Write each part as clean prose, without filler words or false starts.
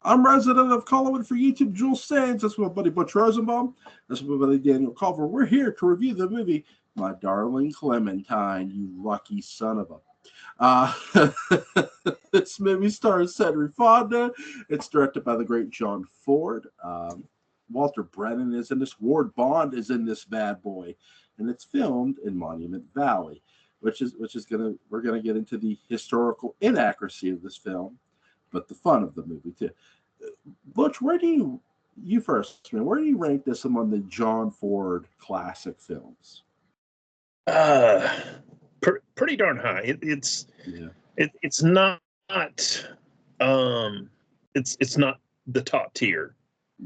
I'm resident of Collinwood for YouTube, Jules Sands. That's my buddy Butch Rosenbalm. That's my buddy Daniel Culver. We're here to review the movie My Darling Clementine, you lucky son of a... This movie stars Henry Fonda. It's directed by the great John Ford. Walter Brennan is in this. Ward Bond is in this bad boy, and it's filmed in Monument Valley, which is we're gonna get into the historical inaccuracy of this film, but the fun of the movie too. Butch, where do you first, man? Where do you rank this among the John Ford classic films? Uh, Pretty darn high. Yeah, It's not it's not the top tier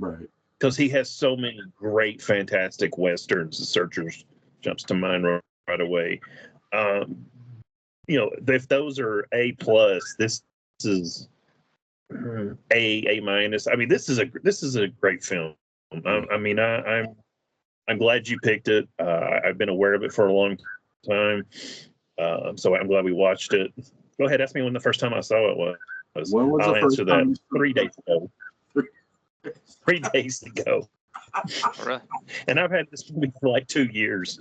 right. because he has so many great, fantastic westerns. The Searchers jumps to mind right away. Um, if those are A plus, this is A minus. I mean, this is a great film. I'm glad you picked it. I've been aware of it for a long time, so I'm glad we watched it. Go ahead, ask me when the first time I saw it was. When was I'll the first answer time that 3 days ago. 3 days ago. Really? And I've had this movie for like 2 years.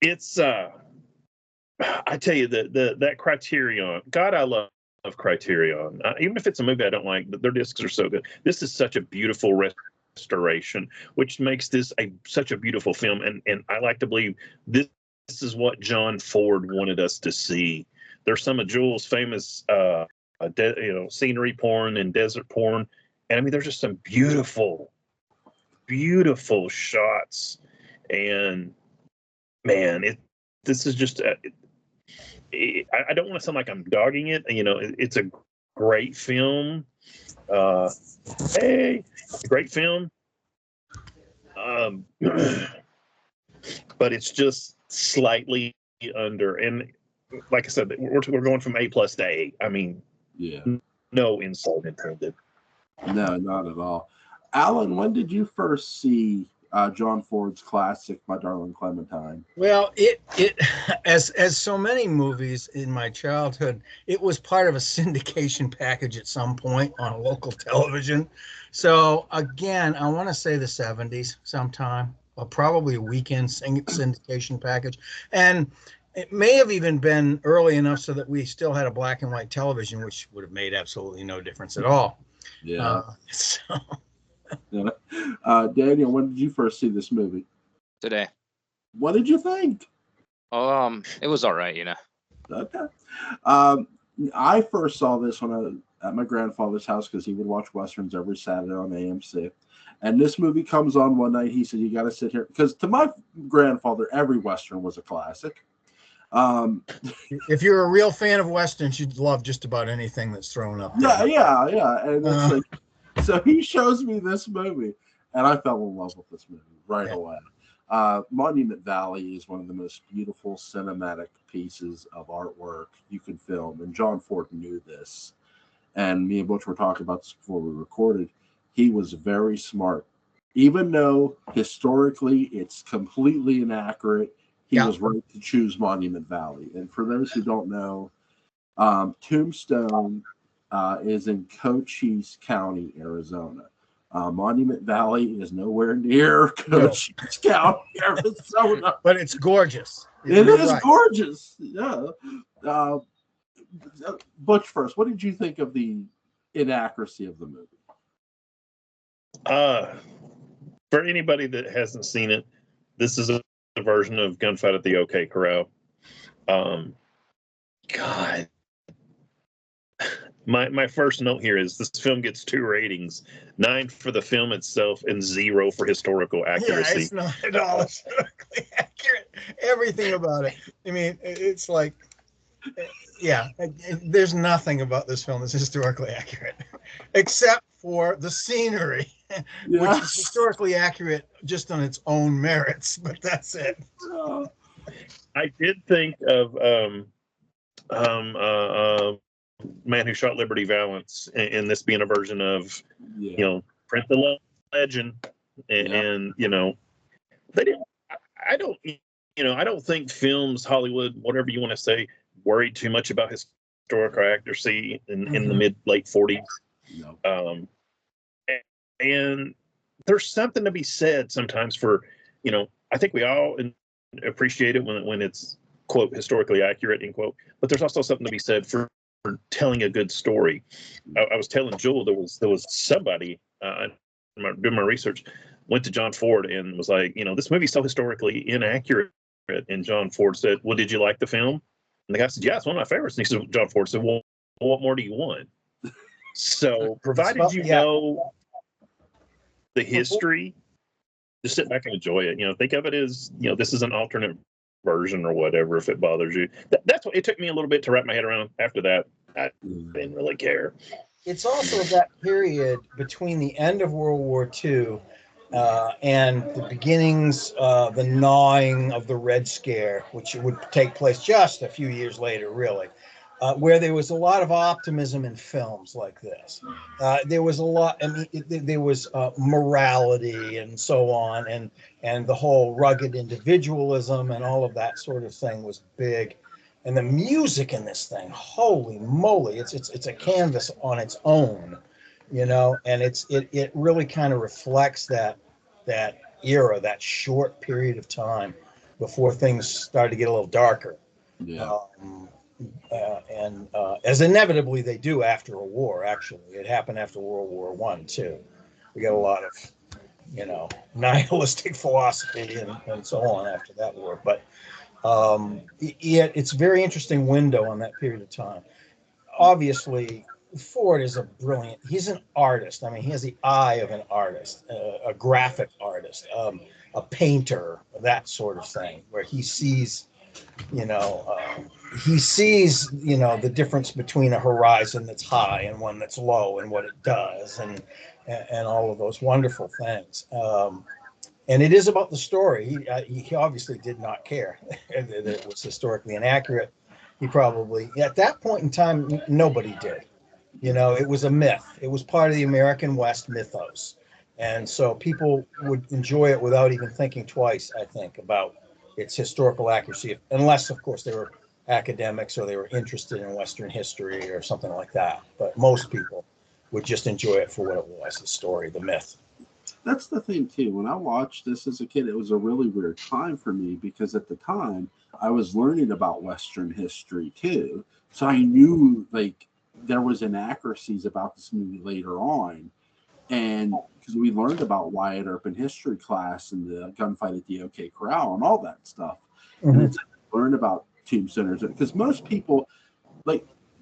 It's I tell you that Criterion. God, I love Criterion. Even if it's a movie I don't like, their discs are so good. This is such a beautiful restoration, which makes this such a beautiful film. And I like to believe this is what John Ford wanted us to see. There's some of Jules' famous scenery porn and desert porn, and I mean there's just some beautiful shots. And man, this is just I don't want to sound like I'm dogging it. It's a great film. A great film. But it's just slightly under. And like I said, we're going from A plus to A. I mean, Yeah. No insult intended. No, not at all. Alan, when did you first see John Ford's classic, My Darling Clementine? Well, it as so many movies in my childhood, it was part of a syndication package at some point on local television. So again, I want to say the 70s sometime, or probably a weekend syndication package. And it may have even been early enough so that we still had a black and white television, which would have made absolutely no difference at all. Yeah. So Yeah. Daniel, when did you first see this movie? Today. What did you think? It was all right, Okay. I first saw this when I was at my grandfather's house because he would watch westerns every Saturday on AMC. And this movie comes on one night. He said, "You got to sit here," because to my grandfather, every western was a classic. If you're a real fan of westerns, you'd love just about anything that's thrown up there. Yeah. And it's like, so he shows me this movie, and I fell in love with this movie right away. Monument Valley is one of the most beautiful cinematic pieces of artwork you can film, and John Ford knew this. And me and Butch were talking about this before we recorded. He was very smart. Even though historically it's completely inaccurate, he was right to choose Monument Valley. And for those who don't know, Tombstone is in Cochise County, Arizona. Monument Valley is nowhere near Cochise County, Arizona. But it's gorgeous. It is gorgeous. Yeah. Butch first, what did you think of the inaccuracy of the movie? For anybody that hasn't seen it, this is a version of Gunfight at the OK Corral. God. My first note here is this film gets 2 ratings, 9 for the film itself and 0 for historical accuracy. Yeah, it's not at all historically accurate. Everything about it. I mean, it's like, there's nothing about this film that's historically accurate, except for the scenery, which is historically accurate just on its own merits, but that's it. I did think of Man Who Shot Liberty Valance, and this being a version of, Print the Legend, and they didn't. I don't think films, Hollywood, whatever you want to say, worried too much about historical accuracy in the late 40s. No. And there's something to be said sometimes for, I think we all appreciate it when it's, quote, historically accurate, end quote, but there's also something to be said for telling a good story. I was telling Jewel, there was somebody, doing my research, went to John Ford and was like, this movie's so historically inaccurate. And John Ford said, well, did you like the film? And the guy said, yeah, it's one of my favorites. And he said, John Ford said, well, what more do you want? So provided you know the history, just sit back and enjoy it. Think of it as, this is an alternate version or whatever, if it bothers you. That's what it took me a little bit to wrap my head around. After that, I didn't really care. It's also that period between the end of World War II and the beginnings, the gnawing of the Red Scare, which would take place just a few years later, really, where there was a lot of optimism in films like this. There was a lot, there was morality and so on, and the whole rugged individualism and all of that sort of thing was big. And the music in this thing, holy moly, it's a canvas on its own, and it really kind of reflects that era, that short period of time before things started to get a little darker. Yeah. As inevitably they do after a war. Actually, it happened after World War I too. We got a lot of nihilistic philosophy and so on after that war, but it's a very interesting window on that period of time. Obviously, Ford is he's an artist. I mean, he has the eye of an artist, a graphic artist, a painter, that sort of thing, where he sees, the difference between a horizon that's high and one that's low and what it does and all of those wonderful things. And it is about the story. He obviously did not care that it was historically inaccurate. He probably, at that point in time, nobody did. It was a myth. It was part of the American West mythos. And so people would enjoy it without even thinking twice, I think, about its historical accuracy, unless, of course, they were academics or they were interested in Western history or something like that. But most people would just enjoy it for what it was, the story, the myth. That's the thing too. When I watched this as a kid, it was a really weird time for me because at the time I was learning about Western history too. So I knew there was inaccuracies about this movie later on. And because we learned about Wyatt Earp in history class and the gunfight at the OK Corral and all that stuff. And it's learned about tombstones because most people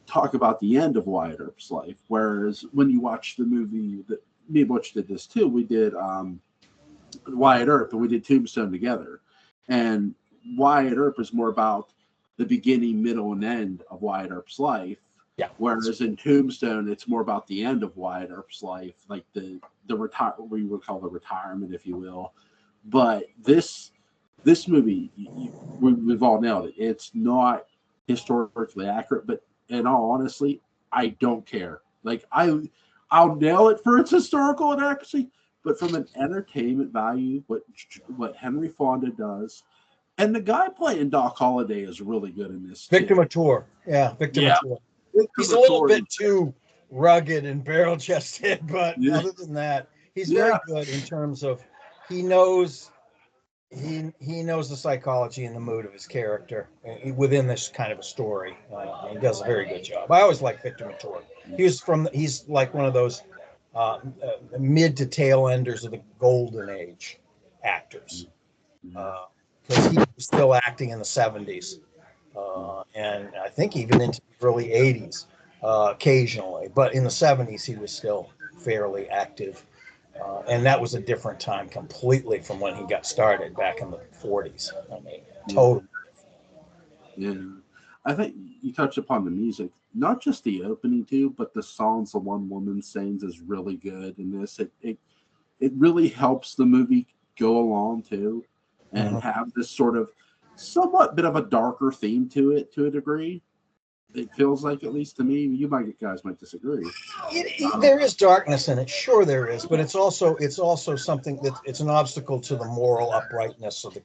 talk about the end of Wyatt Earp's life. Whereas when you watch the movie that me and Butch did this too. We did Wyatt Earp and we did Tombstone together. And Wyatt Earp is more about the beginning, middle, and end of Wyatt Earp's life. Yeah. Whereas in Tombstone, it's more about the end of Wyatt Earp's life, like the what we would call the retirement, if you will. But this movie, we've all nailed it. It's not historically accurate, but in all honesty, I don't care. I'll nail it for its historical inaccuracy, but from an entertainment value, what Henry Fonda does, and the guy playing Doc Holliday is really good in this. Victor Mature, Victor Mature. He's a little bit too rugged and barrel-chested, but other than that, he's very good in terms of he knows the psychology and the mood of his character within this kind of a story. He does a very good job. I always like Victor Mature. He's like one of those mid to tail enders of the golden age actors, because he was still acting in the 70s and I think even into the early 80s occasionally, but in the 70s he was still fairly active. And that was a different time completely from when he got started back in the 40s. I mean, totally. Yeah. I think you touched upon the music, not just the opening too, but the songs the one woman sings is really good in this. It really helps the movie go along too and have this sort of somewhat bit of a darker theme to it to a degree. It feels like, at least to me. You guys might disagree. There is darkness in it, sure there is, but it's also something that it's an obstacle to the moral uprightness of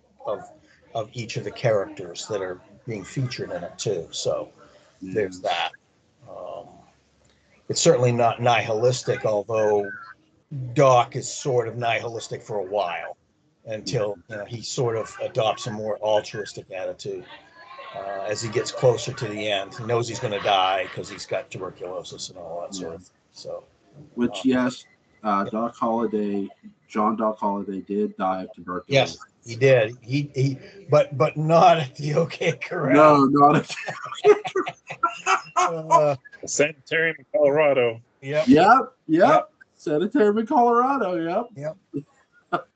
each of the characters that are being featured in it too. So there's that. it's certainly not nihilistic, although Doc is sort of nihilistic for a while until he sort of adopts a more altruistic attitude as he gets closer to the end. He knows he's going to die because he's got tuberculosis and all that sort of thing. So, which yes, Doc Holliday, John Doc Holliday did die of tuberculosis. yes, he did. But not at the OK Corral. No, not at Sanitarium in Colorado. Yep. Sanitarium in Colorado. Yep.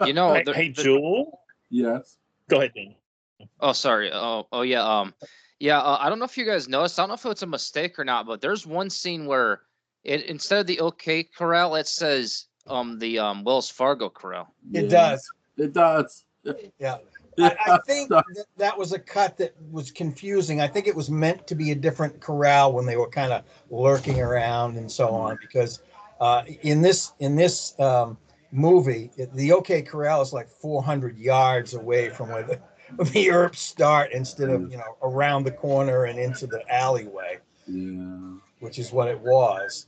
You know, Hey, Jewel. Yes. Go ahead, Dan. Oh, sorry. Oh, yeah. I don't know if you guys noticed. I don't know if it's a mistake or not, but there's one scene where it instead of the OK Corral, it says the Wells Fargo Corral. It does. It does. Yeah. I think that was a cut that was confusing. I think it was meant to be a different corral when they were kind of lurking around and so on, because in this movie, the OK Corral is like 400 yards away from where the Earps start instead of around the corner and into the alleyway. Yeah. Which is what it was.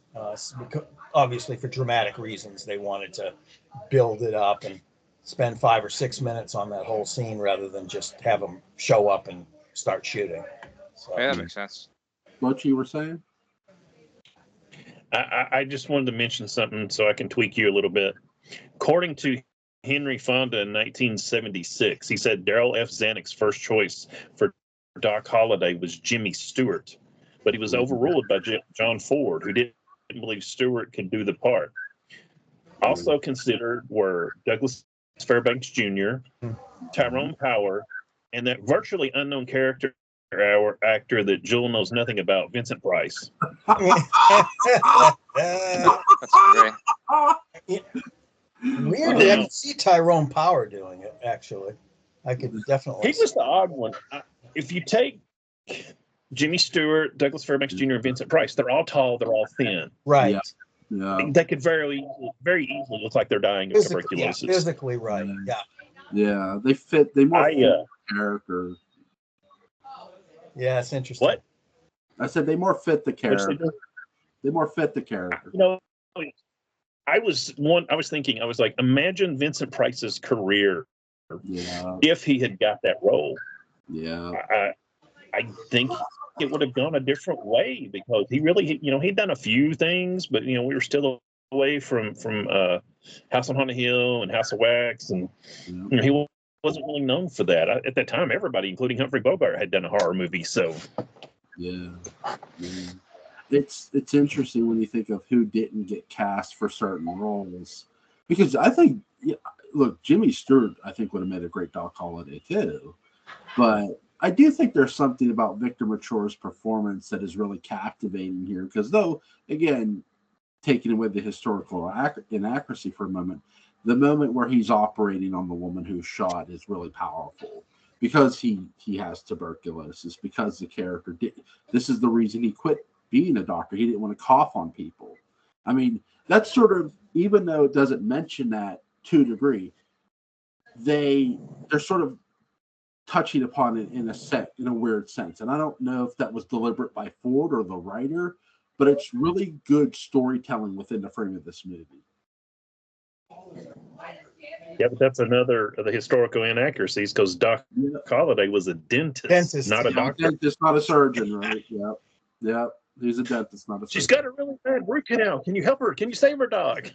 Obviously, for dramatic reasons, they wanted to build it up and spend 5 or 6 minutes on that whole scene rather than just have them show up and start shooting. So, Yeah, that makes sense. What you were saying? I just wanted to mention something so I can tweak you a little bit. According to Henry Fonda in 1976, he said Daryl F. Zanuck's first choice for Doc Holliday was Jimmy Stewart, but he was overruled by John Ford, who didn't believe Stewart could do the part. Also considered were Douglas Fairbanks Jr., Tyrone Power, and that virtually unknown character actor that Jewel knows nothing about, Vincent Price. That's great. Weirdly, I could see Tyrone Power doing it, actually. I could definitely. He was the odd one. If you take Jimmy Stewart, Douglas Fairbanks Jr., and Vincent Price, they're all tall, they're all thin. Right. Yeah. They could very easily look like they're dying of tuberculosis. Yeah, physically, right. Yeah. Yeah, they fit. They more fit the character. Yeah, it's interesting. What? I said they more fit the character. They more fit the character. I was thinking, I was like, imagine Vincent Price's career if he had got that role. Yeah. I think it would have gone a different way because he really, he'd done a few things, but we were still away from House on Haunted Hill and House of Wax, and he wasn't really known for that. At that time, everybody, including Humphrey Bogart, had done a horror movie. So, yeah. It's interesting when you think of who didn't get cast for certain roles, because I think, look, Jimmy Stewart, I think would have made a great Doc Holliday too, but I do think there's something about Victor Mature's performance that is really captivating here, because though, again, taking away the historical inaccuracy for a moment, the moment where he's operating on the woman who's shot is really powerful because he has tuberculosis, because the character this is the reason he quit being a doctor. He didn't want to cough on people. I mean, that's sort of, even though it doesn't mention that to a degree, they're sort of touching upon it in a weird sense. And I don't know if that was deliberate by Ford or the writer, but it's really good storytelling within the frame of this movie. Yeah, but that's another of the historical inaccuracies, because Doc Holliday was a dentist, not a doctor. Dentist, not a surgeon, right? Yep. He's a dentist, not a surgeon. She's got a really bad root canal. Can you help her? Can you save her, Doc?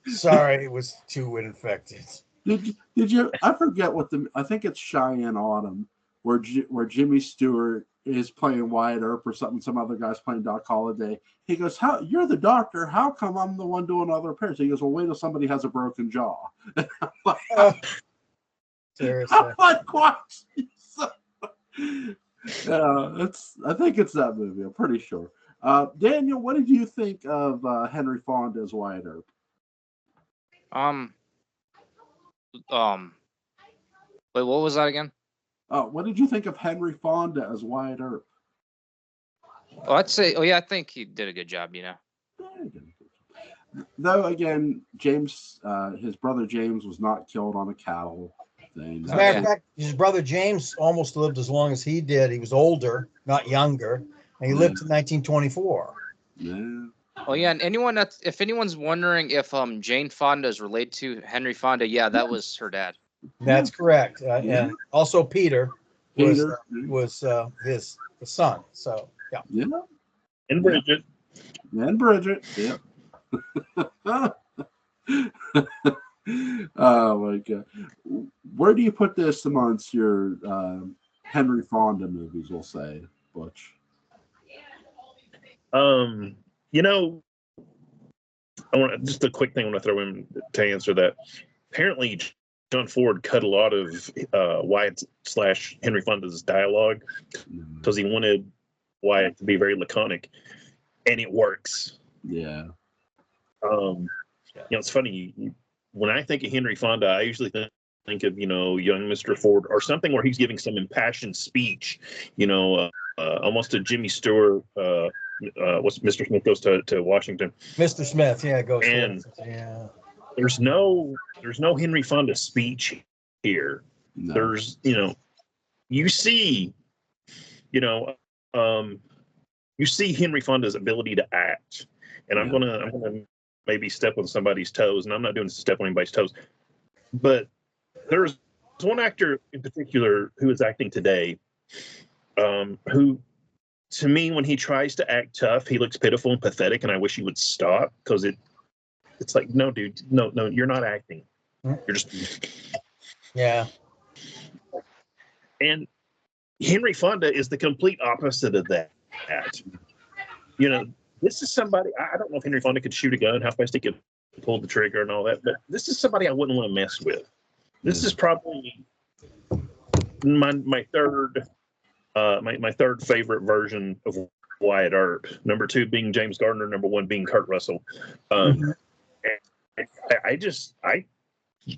Sorry, it was too infected. Did you? I forget I think it's Cheyenne Autumn, where Jimmy Stewart is playing Wyatt Earp or something. Some other guy's playing Doc Holliday. He goes, "How you're the doctor? How come I'm the one doing other repairs?" He goes, "Well, wait till somebody has a broken jaw." Seriously. I'm like, what? I think it's that movie. I'm pretty sure. Daniel, what did you think of Henry Fonda as Wyatt Earp? Wait, what was that again? What did you think of Henry Fonda as Wyatt Earp? Oh, I'd say, I think he did a good job, Though, again, James, his brother James was not killed on a cattle thing. As a matter of fact, his brother James almost lived as long as he did. He was older, not younger, and he lived to 1924. Yeah. Oh yeah, and if anyone's wondering if Jane Fonda is related to Henry Fonda, yeah, that was her dad. That's correct. And also Peter was his son. So yeah. Yeah. And Bridget. And Bridget. Yeah. Oh my god. Where do you put this amongst your Henry Fonda movies, we'll say, Butch? You know, I want just a quick thing I want to throw in to answer that. Apparently, John Ford cut a lot of Wyatt / Henry Fonda's dialogue because he wanted Wyatt to be very laconic, and it works. Yeah. It's funny. When I think of Henry Fonda, I usually think of young Mr. Ford or something where he's giving some impassioned speech. Almost a Jimmy Stewart. What's Mr. Smith Goes to Washington. Mr. Smith, yeah, goes. And yeah. There's no Henry Fonda speech here. No. There's you see Henry Fonda's ability to act, and I'm gonna maybe step on somebody's toes, and I'm not doing this to step on anybody's toes, but there's one actor in particular who is acting today, who, to me, when he tries to act tough, he looks pitiful and pathetic, and I wish he would stop because it's like, no, dude, no, you're not acting. You're just yeah. And Henry Fonda is the complete opposite of that. This is somebody, I don't know if Henry Fonda could shoot a gun, how fast he could pull the trigger and all that, but this is somebody I wouldn't want to mess with. This is probably my third my third favorite version of Wyatt Earp. Number 2 being James Gardner, number 1 being Kurt Russell.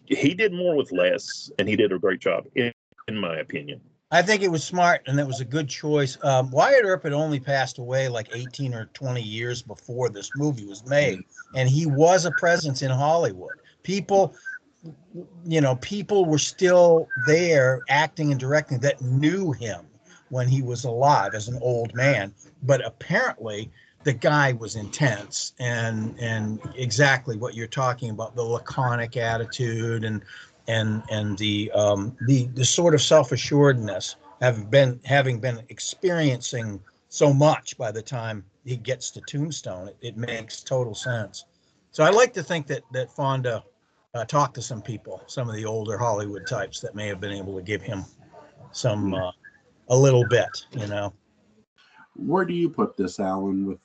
He did more with less, and he did a great job, in my opinion. I think it was smart, and it was a good choice. Wyatt Earp had only passed away like 18 or 20 years before this movie was made, and he was a presence in Hollywood. People were still there acting and directing that knew him when he was alive as an old man. But apparently the guy was intense and exactly what you're talking about, the laconic attitude and the sort of self-assuredness having been experiencing so much by the time he gets to Tombstone. It makes total sense. So I like to think that Fonda talked to some people, some of the older Hollywood types that may have been able to give him some a little bit, Where do you put this, Alan? With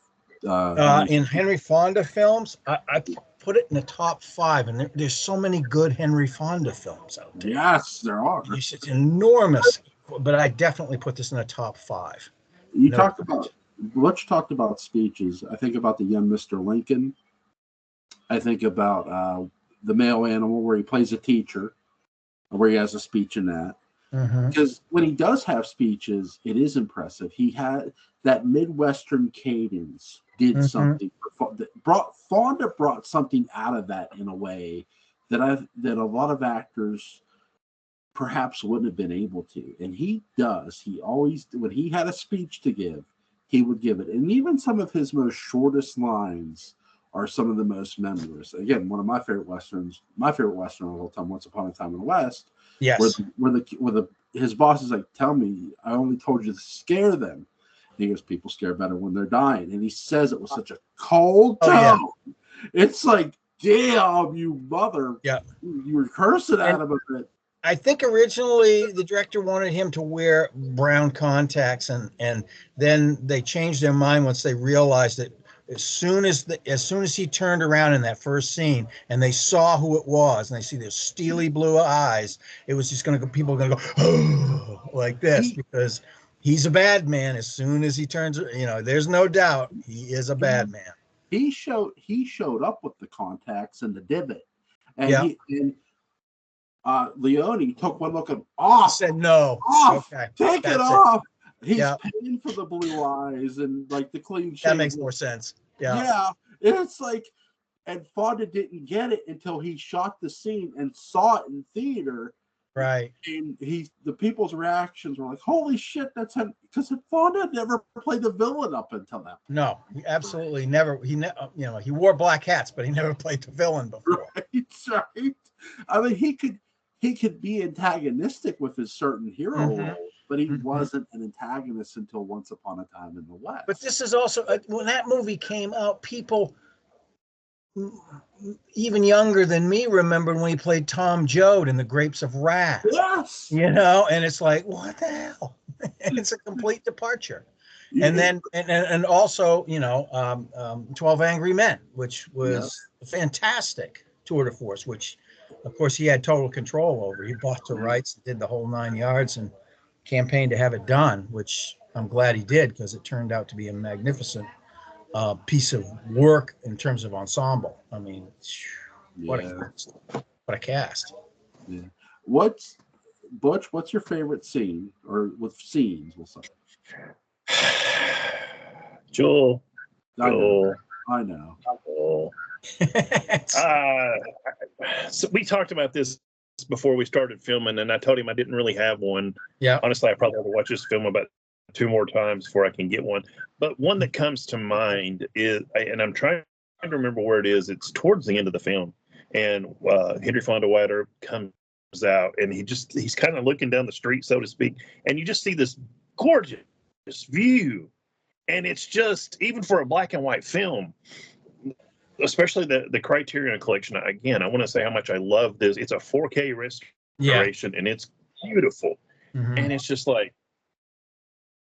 in Henry Fonda films, I put it in the top 5, and there's so many good Henry Fonda films out there. Yes, there are. It's enormous, but I definitely put this in the top 5. Butch talked about speeches. I think about the Young Mr. Lincoln. I think about The Male Animal, where he plays a teacher, where he has a speech in that. Because when he does have speeches, it is impressive. He had that Midwestern cadence, did something. Fonda brought something out of that in a way that a lot of actors perhaps wouldn't have been able to. And he does. He always, when he had a speech to give, he would give it. And even some of his most shortest lines are some of the most memorable. Again, one of my favorite Westerns, of all time, Once Upon a Time in the West. Yes. Where his boss is like, tell me, I only told you to scare them. And he goes, people scare better when they're dying. And he says it with such a cold tone. Yeah. It's like, damn, you mother. Yeah. You were cursing at him a bit. I think originally the director wanted him to wear brown contacts, and then they changed their mind once they realized that as soon as he turned around in that first scene and they saw who it was and they see their steely blue eyes, it was just people are gonna go, oh, like this, because he's a bad man. As soon as he turns, there's no doubt he is a bad man. He showed up with the contacts and the divot, and Leone took one look at off. He said no. Off. Okay. Take it off. He's paying for the blue eyes and like the clean shave. That makes more sense. Yeah. Yeah. It's like, and Fonda didn't get it until he shot the scene and saw it in theater. Right. And the people's reactions were like, "Holy shit, that's him!" Because Fonda never played the villain up until that. No, he absolutely never. He wore black hats, but he never played the villain before. Right. I mean, he could be antagonistic with his certain hero roles, but he wasn't an antagonist until Once Upon a Time in the West. But this is also when that movie came out, people even younger than me remembered when he played Tom Joad in The Grapes of Wrath. Yes. And it's like, what the hell? It's a complete departure. And then and also 12 Angry Men, which was a fantastic tour de force, which of course he had total control over. He bought the rights, did the whole 9 yards, and campaigned to have it done, which I'm glad he did, because it turned out to be a magnificent piece of work in terms of ensemble. I mean, what a cast. Yeah. Butch, what's your favorite scene, or with scenes, we'll say? Joel. I know. Joel. So we talked about this before we started filming, and I told him I didn't really have one. Yeah. Honestly, I probably have to watch this film about 2 more times before I can get one. But one that comes to mind is, and I'm trying to remember where it is. It's towards the end of the film, and Henry Fonda Wada comes out, and he's kind of looking down the street, so to speak, and you just see this gorgeous view, and it's just, even for a black and white film, especially the Criterion Collection. Again, I want to say how much I love this. It's a 4K restoration, and it's beautiful, and it's just like,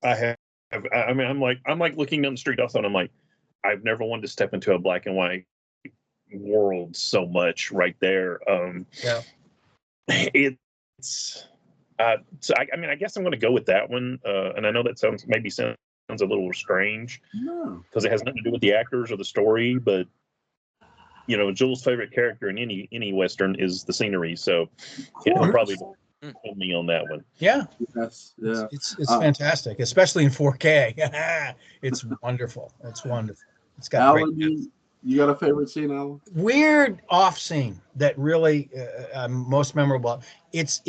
I'm like looking down the street also, and I'm like, I've never wanted to step into a black and white world so much right there. It's so I guess I'm going to go with that one, and I know that sounds a little strange, because it has nothing to do with the actors or the story, but Joel's favorite character in any Western is the scenery, so he'll probably with me on that one. Yeah. Yes. Yeah. It's fantastic, especially in 4K. It's wonderful. It's wonderful. It's got Alan, great. you got a favorite scene, Alan? Weird off scene that really most memorable. It's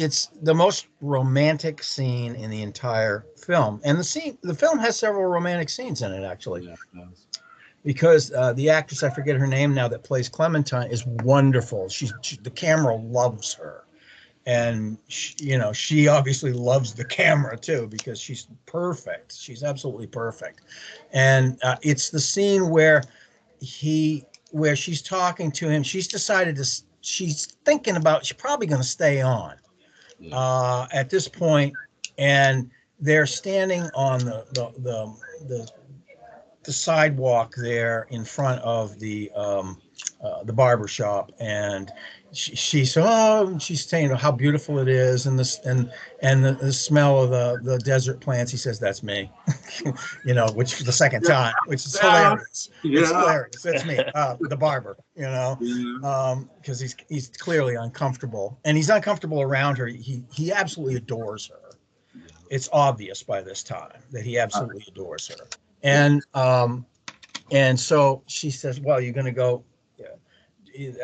the most romantic scene in the entire film, and the film has several romantic scenes in it, actually. Yeah, it does. Because the actress, I forget her name now, that plays Clementine, is wonderful. The camera loves her. And she obviously loves the camera too, because she's perfect. She's absolutely perfect. And it's the scene where she's talking to him. She's thinking about, she's probably going to stay on at this point, and they're standing on the sidewalk there in front of the barber shop, and she's saying how beautiful it is, and the smell of the desert plants. He says, "That's me," which is the second time, which is hilarious. Yeah. It's hilarious. That's me, the barber. Because he's clearly uncomfortable, and he's uncomfortable around her. He absolutely adores her. It's obvious by this time that he absolutely adores her. And so she says, "Well, you're going to go.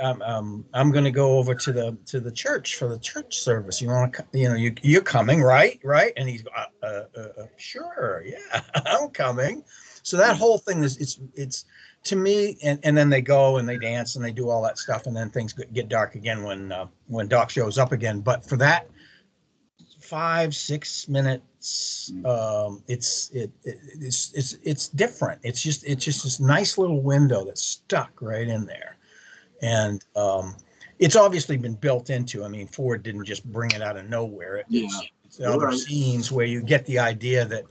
I'm going to go over to the church for the church service. You want to? You're coming, right? Right?" And he's, "Sure, yeah, I'm coming." So that whole thing is it's to me, and then they go and they dance and they do all that stuff, and then things get dark again when Doc shows up again. But for that 5-6 minutes, it's different. It's just this nice little window that's stuck right in there, and it's obviously been built into. I mean, Ford didn't just bring it out of nowhere. It's other scenes where you get the idea that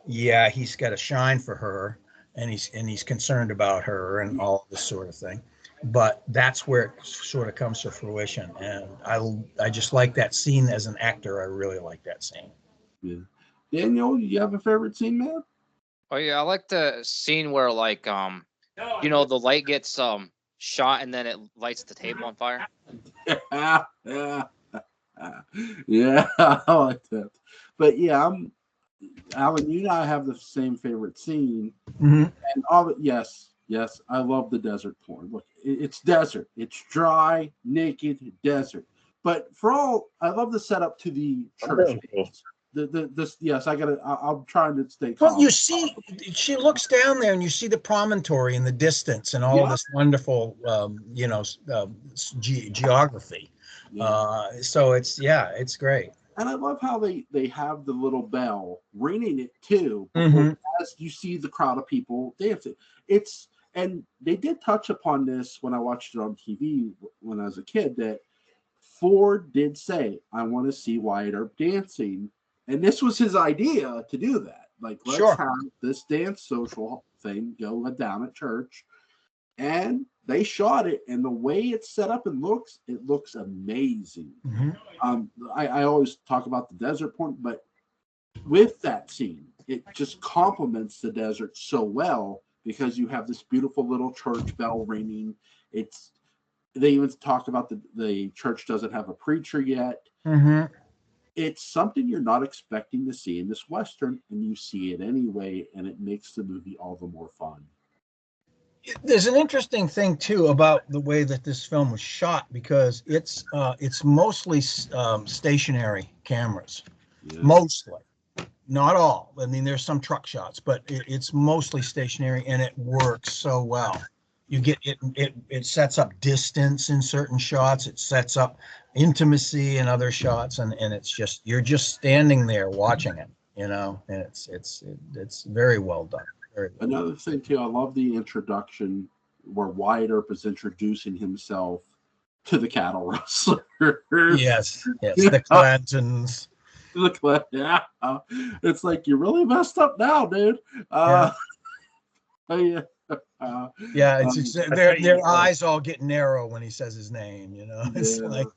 he's got a shine for her, and he's concerned about her and all this sort of thing. But that's where it sort of comes to fruition, and I just like that scene as an actor. I really like that scene. Yeah. Daniel, you have a favorite scene, man? Oh yeah, I like the scene where the light gets shot and then it lights the table on fire. Yeah, I like that. But Alan, you and I have the same favorite scene, and yes, I love the desert porn. Look, it's desert. It's dry, naked desert. But for all, I love the setup to the church. Yes, I'm trying to stay calm. Well, you see, she looks down there and you see the promontory in the distance and all of this wonderful, geography. Yeah. So it's great. And I love how they have the little bell ringing it too, as you see the crowd of people dancing. And they did touch upon this when I watched it on TV when I was a kid, that Ford did say, I want to see Wyatt Earp dancing. And this was his idea to do that. Like, let's have this dance social thing go down at church. And they shot it, and the way it's set up and it looks amazing. I always talk about the desert point, but with that scene, it just complements the desert so well because you have this beautiful little church bell ringing. They even talk about the church doesn't have a preacher yet. It's something you're not expecting to see in this Western, and you see it anyway, and it makes the movie all the more fun. There's an interesting thing too about the way that this film was shot, because it's mostly stationary cameras, mostly, not all. I mean, there's some truck shots, but it's mostly stationary, and it works so well. You get it sets up distance in certain shots. It sets up intimacy in other shots, and it's just, you're just standing there watching it, and it's very well done. Another thing too, I love the introduction where Wyatt Earp is introducing himself to the cattle rustler. Yes, the Clantons. It's like, you really messed up now, dude. It's their eyes all get narrow when he says his name. It's like.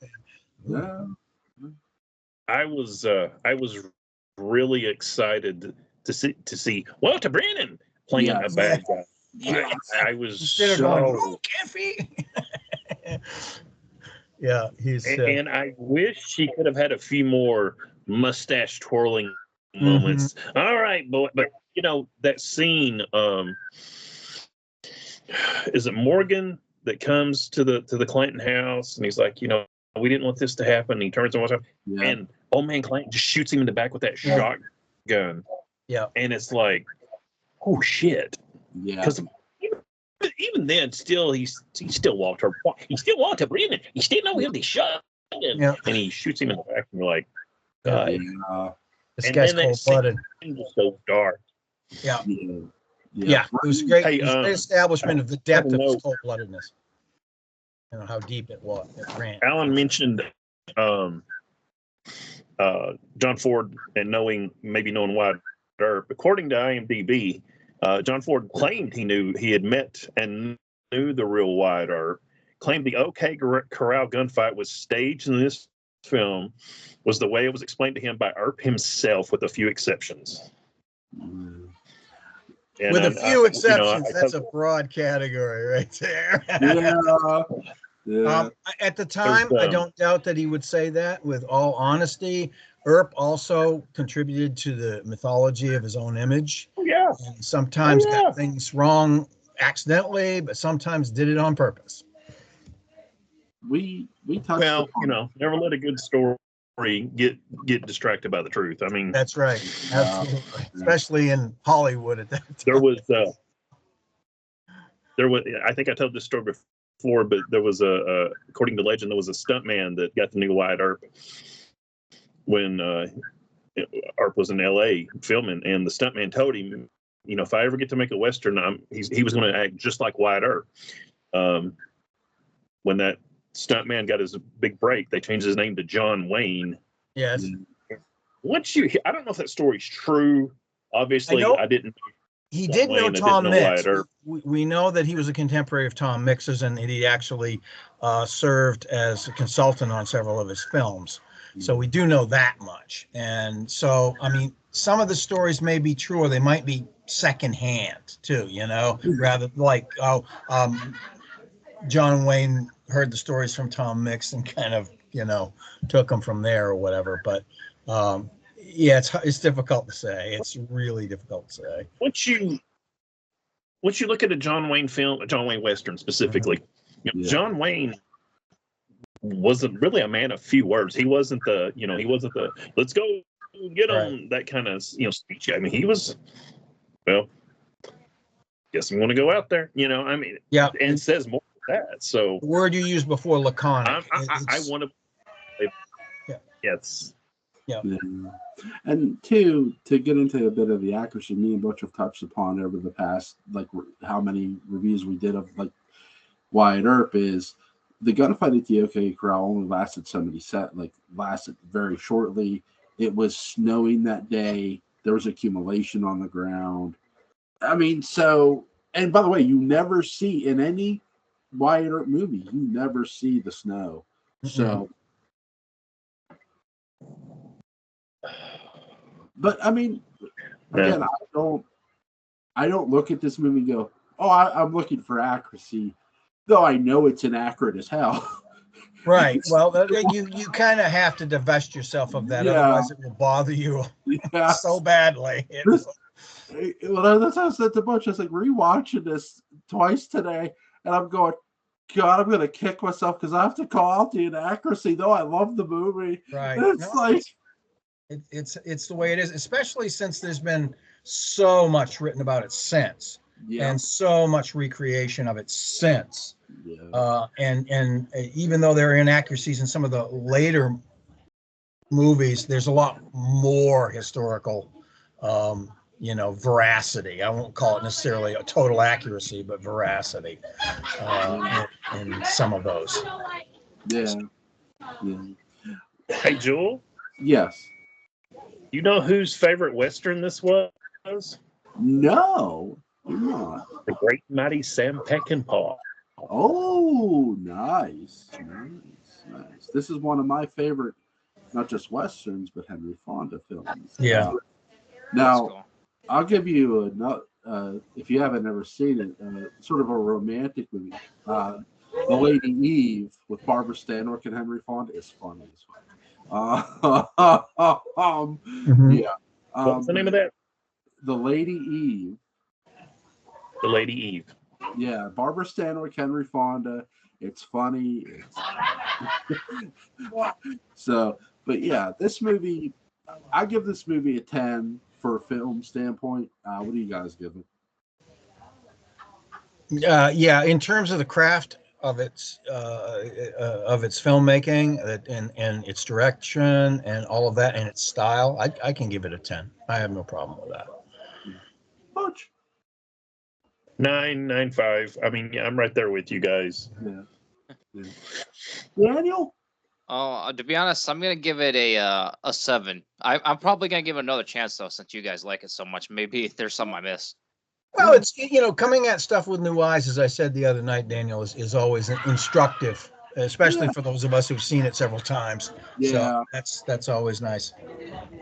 I was really excited to see Walter Brennan playing a bad guy. Yes. I was Instead of going, "Oh, Caffey." He's. And I wish he could have had a few more mustache twirling moments. All right, boy, but that scene. Is it Morgan that comes to the Clanton house, and he's like, we didn't want this to happen. And he turns and watches, and old man Clanton just shoots him in the back with that shotgun. Yeah, and it's like, oh shit. Yeah. Because even then, still he's still Walter. He's still Walter Brennan. He still know him. He shot him, and he shoots him in the back, and you're like, this guy's cold-blooded. Just so dark. Yeah. It was great. It was a great establishment of the depth of his cold-bloodedness. How deep it was. It ran. Alan mentioned John Ford and knowing Wyatt Earp. According to IMDb, John Ford claimed he had met and knew the real Wyatt Earp. Claimed the OK Corral gunfight was staged in this film was the way it was explained to him by Earp himself, with a few exceptions. And with a few exceptions, that's a broad category right there. At the time, I don't doubt that he would say that. With all honesty, Earp also contributed to the mythology of his own image. And sometimes got things wrong accidentally, but sometimes did it on purpose. We touched never let a good story get distracted by the truth. I mean, that's right. Absolutely. Especially in Hollywood at that time. There was I think I told this story before, but there was according to legend, there was a stuntman that got the new Wyatt Earp when Earp was in LA filming, and the stuntman told him, if I ever get to make a Western, he was going to act just like Wyatt Earp. When that stuntman got his big break, they changed his name to John Wayne. Yes. I don't know if that story's true. Obviously, I didn't. He did know Tom Mix. We know that he was a contemporary of Tom Mix's, and he actually served as a consultant on several of his films. So we do know that much. And so, I mean, some of the stories may be true, or they might be secondhand too, rather like, John Wayne heard the stories from Tom Mix and kind of, took them from there or whatever. But it's difficult to say. It's really difficult to say. Once you look at a John Wayne film, a John Wayne Western specifically, John Wayne wasn't really a man of few words. He wasn't the, he wasn't the let's go get him that kind of, speech. I mean, he was, well, guess we want to go out there, I mean, and it says more than that. So the word you used before, laconic. I want to. Yes. Yeah. And two, to get into a bit of the accuracy, me and Butch have touched upon over the past, like how many reviews we did of like Wyatt Earp, is the gunfight at the OK Corral only lasted lasted very shortly. It was snowing that day. There was accumulation on the ground. I mean, so, and by the way, you never see in any Wyatt Earp movie, you never see the snow. So, but I mean, again, I don't look at this movie and go, oh, I'm looking for accuracy, though I know it's inaccurate as hell. Right. Well, you kind of have to divest yourself of that, otherwise it will bother you so badly. Well, that's how I said to Butch. I was like rewatching this twice today, and I'm going, God, I'm going to kick myself because I have to call out the inaccuracy. Though I love the movie, right? It's it's the way it is, especially since there's been so much written about it since, and so much recreation of it since. And even though there are inaccuracies in some of the later movies, there's a lot more historical veracity. I won't call it necessarily a total accuracy, but veracity in some of those. Yeah. Hey, Joel? Yes. You know whose favorite Western this was? No, not. The Great Mighty Sam Peckinpah. Oh, nice. This is one of my favorite, not just Westerns, but Henry Fonda films. Yeah. Now, I'll give you another, if you haven't ever seen it, sort of a romantic movie. The Lady Eve with Barbara Stanwyck and Henry Fonda is funny as well. Yeah. What's the name of that? The Lady Eve. The Lady Eve. Yeah, Barbara Stanwyck, Henry Fonda. It's funny. So, but yeah, this movie, I give this movie a 10 for a film standpoint. What do you guys give it? Yeah, in terms of the craft of its filmmaking and its direction and all of that and its style, I can give it a 10. I have no problem with that. Butch. 9.95. I mean, I'm right there with you guys. Yeah. Daniel? Oh, to be honest, I'm gonna give it a 7. I'm probably gonna give it another chance though, since you guys like it so much. Maybe there's something I missed. Well, it's coming at stuff with new eyes, as I said the other night, Daniel, is always instructive, especially for those of us who've seen it several times. Yeah, so that's always nice.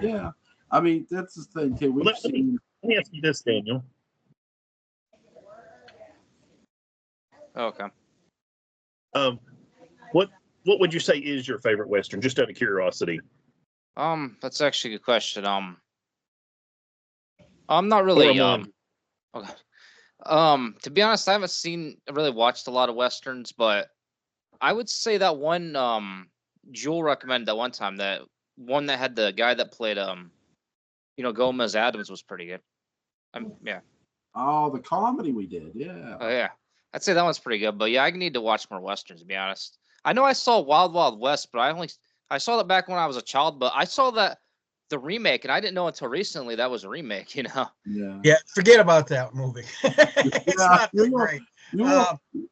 Yeah, I mean that's the thing too. Let me ask you this, Daniel. Okay. What would you say is your favorite Western? Just out of curiosity. That's actually a good question. I'm not really okay. To be honest, I haven't really watched a lot of Westerns, but I would say that one Jewel recommended that one time, that one that had the guy that played Gomez Adams was pretty good. Yeah. Oh, the comedy we did, yeah. Oh yeah. I'd say that one's pretty good, but yeah, I need to watch more Westerns, to be honest. I know I saw Wild Wild West, but I saw that back when I was a child, but I saw that the remake, and I didn't know until recently that was a remake, Yeah, forget about that movie. It's not that great.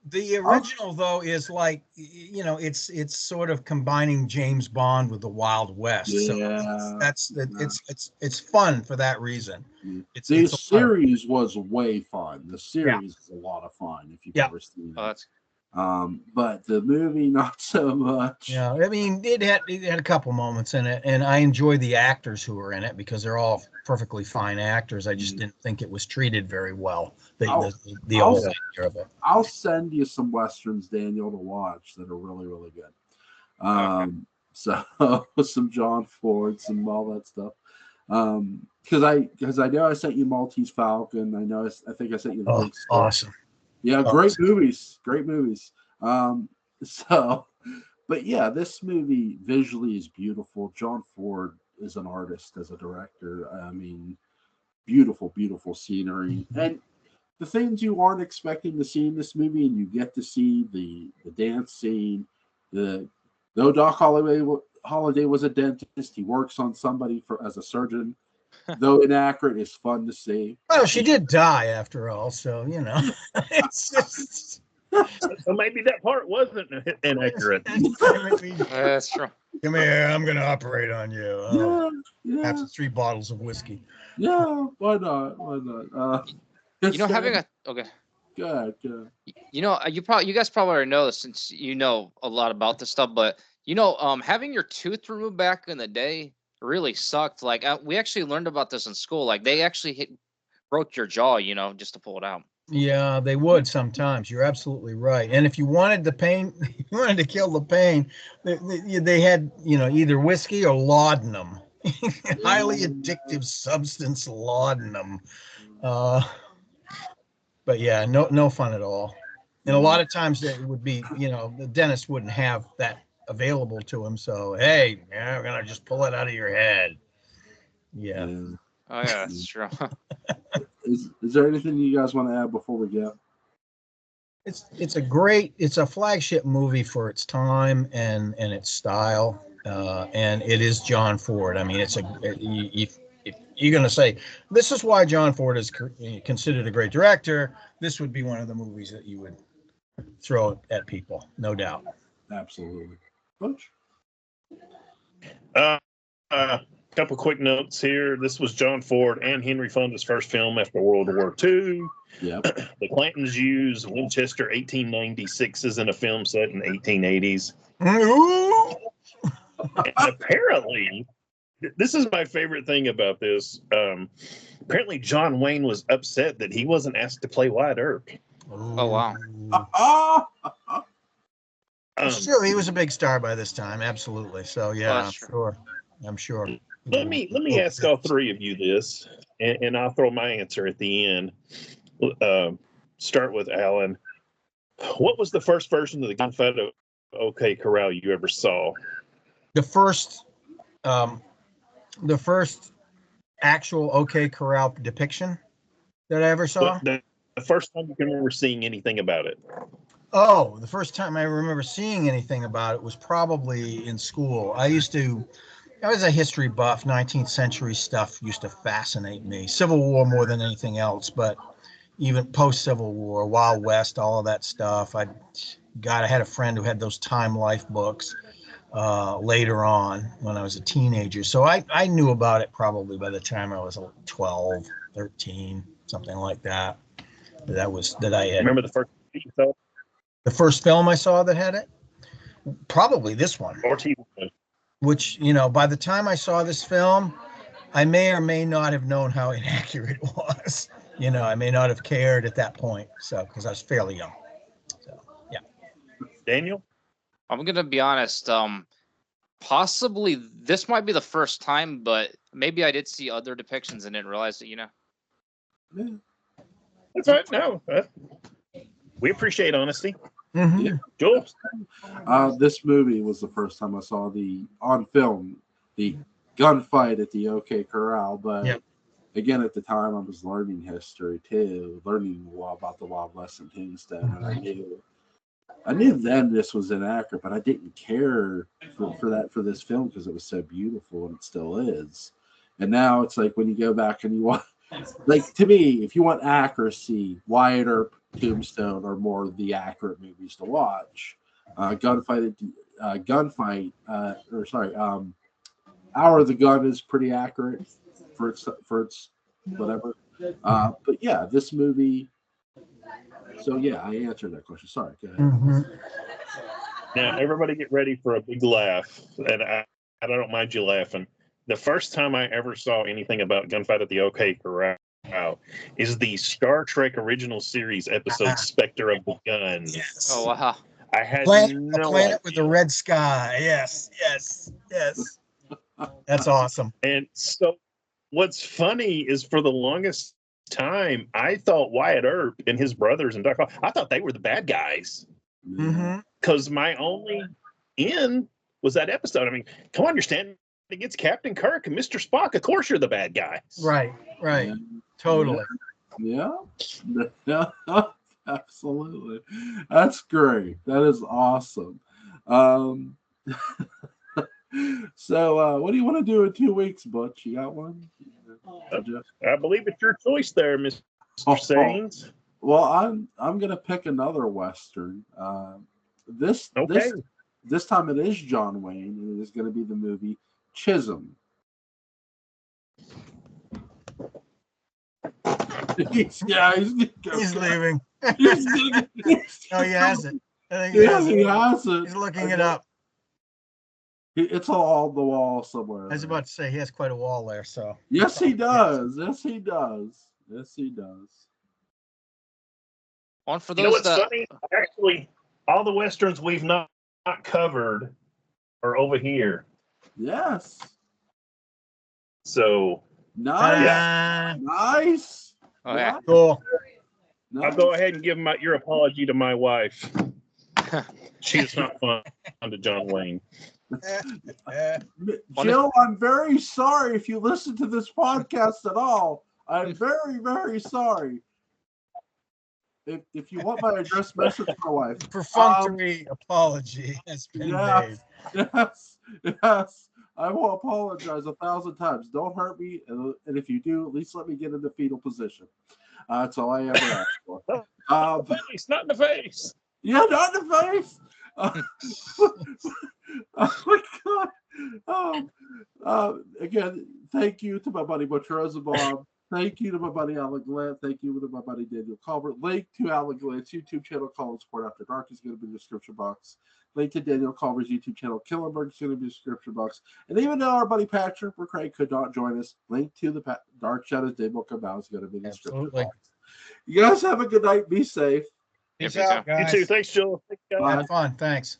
The Oh. original though is like, it's sort of combining James Bond with the Wild West. Yeah. So it's fun for that reason. The series was way fun. The series is a lot of fun if you've ever seen it. But the movie not so much. Yeah, I mean it had a couple moments in it, and I enjoy the actors who are in it because they're all perfectly fine actors. I just didn't think it was treated very well. The whole idea of it. I'll send you some Westerns, Daniel, to watch that are really, really good. So some John Ford, some all that stuff. Because I know I sent you Maltese Falcon. I think I sent you the Big Stick. Awesome. Yeah, great movies. So, But yeah, this movie visually is beautiful. John Ford is an artist as a director. I mean, beautiful, beautiful scenery. And the things you aren't expecting to see in this movie, and you get to see the dance scene. The though Doc Holliday was a dentist, he works on somebody for as a surgeon. Though inaccurate, is fun to see. Well, she did die after all, so you know, it's just. So maybe that part wasn't inaccurate. That's true. Come here, I'm gonna operate on you. Oh, Yeah, have 3 bottles of whiskey. yeah. Why not? Why not? You know, having a okay. Good. You know, you guys probably already know this since you know a lot about this stuff, but you know, having your tooth removed back in the day really sucked. Like we actually learned about this in school. Like they actually broke your jaw, you know, just to pull it out. Yeah, they would sometimes. You're absolutely right. And if you wanted the pain, you wanted to kill the pain, they had, you know, either whiskey or laudanum, highly addictive substance, laudanum. But yeah, no fun at all. And a lot of times it would be, you know, the dentist wouldn't have that available to him. So, hey, yeah, we're going to just pull it out of your head. Yeah. Oh yeah, that's true. Is there anything you guys want to add before we go? It's a flagship movie for its time and its style. And it is John Ford. I mean, if you're going to say, this is why John Ford is considered a great director, this would be one of the movies that you would throw at people, no doubt. Absolutely. Butch? Couple quick notes here. This was John Ford and Henry Fonda's first film after World War II. Yep. The Clantons used Winchester 1896s in a film set in the 1880s. And apparently, this is my favorite thing about this. Apparently, John Wayne was upset that he wasn't asked to play Wyatt Earp. Oh wow. Still, he was a big star by this time, absolutely. So yeah, I'm sure. Let me ask all three of you this, and I'll throw my answer at the end. Start with Alan. What was the first version of the Gunfight of OK Corral you ever saw? The first actual OK Corral depiction that I ever saw. The first time you can remember seeing anything about it. Oh, the first time I remember seeing anything about it was probably in school. I was a history buff. 19th century stuff used to fascinate me. Civil War more than anything else, but even post-Civil War, Wild West, all of that stuff. I had a friend who had those Time Life books later on when I was a teenager. So I knew about it probably by the time I was 12, 13, something like that. That I had. Remember the first film you saw? The first film I saw that had it? Probably this one. Or TV. Which, you know, by the time I saw this film, I may or may not have known how inaccurate it was. You know, I may not have cared at that point. So, because I was fairly young. So, yeah. Daniel? I'm gonna be honest. Possibly this might be the first time, but maybe I did see other depictions and didn't realize it. You know. Yeah. That's right. No, we appreciate honesty. Mm-hmm. Yeah. Joel? This movie was the first time I saw on film the gunfight at the OK Corral. But again, at the time, I was learning history too, learning about the Wild West and Tombstone, and I knew then this was inaccurate, but I didn't care for this film because it was so beautiful, and it still is. And now it's like when you go back and you want, like, to me, if you want accuracy, Wyatt Earp, Tombstone are more the accurate movies to watch. Hour of the Gun is pretty accurate for its whatever. But yeah, this movie. So yeah, I answered that question. Sorry, go ahead. Mm-hmm. Now everybody get ready for a big laugh, and I don't mind you laughing. The first time I ever saw anything about Gunfight at the OK Corral is the Star Trek original series episode Spectre of the Gun. Yes. Oh wow. I had a planet with the red sky. Yes. That's awesome. And so what's funny is for the longest time, I thought Wyatt Earp and his brothers and Doc, I thought they were the bad guys. Mm-hmm. Because my only in was that episode. I mean, come on, you're standing against Captain Kirk and Mr. Spock. Of course you're the bad guys. Right. Yeah. Totally. Yeah. Absolutely. That's great. That is awesome. So what do you want to do in 2 weeks, Butch? You got one? I believe it's your choice there, Mr. Sains. Well, I'm gonna pick another Western. This time it is John Wayne, and it is gonna be the movie Chisholm. He's leaving. No, he has it. I think he has it. He's looking it up. It's all on the wall somewhere. I was about to say he has quite a wall there. So yes, he does. Yes, he does. Yes, he does. On for You know what's funny? Actually, all the Westerns we've not covered are over here. Yes. So nice. Nice. Oh, yeah. Cool. Nice. I'll go ahead and give your apology to my wife. She's not fond of John Wayne. Jill, I'm very sorry if you listen to this podcast at all. I'm very, very sorry. If you want my address, message my wife. Perfunctory apology has been made. Yes. I will apologize 1,000 times. Don't hurt me, and if you do, at least let me get in the fetal position. That's all I ever ask for. Not in the face. Yeah, not in the face. Oh my God. Again, thank you to my buddy Butch Rosenbalm. Thank you to my buddy Alan Gallant. Thank you to my buddy Daniel Culver. Link to Alan Gallant's YouTube channel, Call Sport After Dark, is going to be in the description box. Link to Daniel Culver's YouTube channel, Killenberg, is going to be in the description box. And even though our buddy Patrick McCrae could not join us, link to the Dark Shadows Demo Cabal is going to be in the description box. You guys have a good night. Be safe. Peace out, guys. You too. Thanks, Joel. Have fun. Thanks.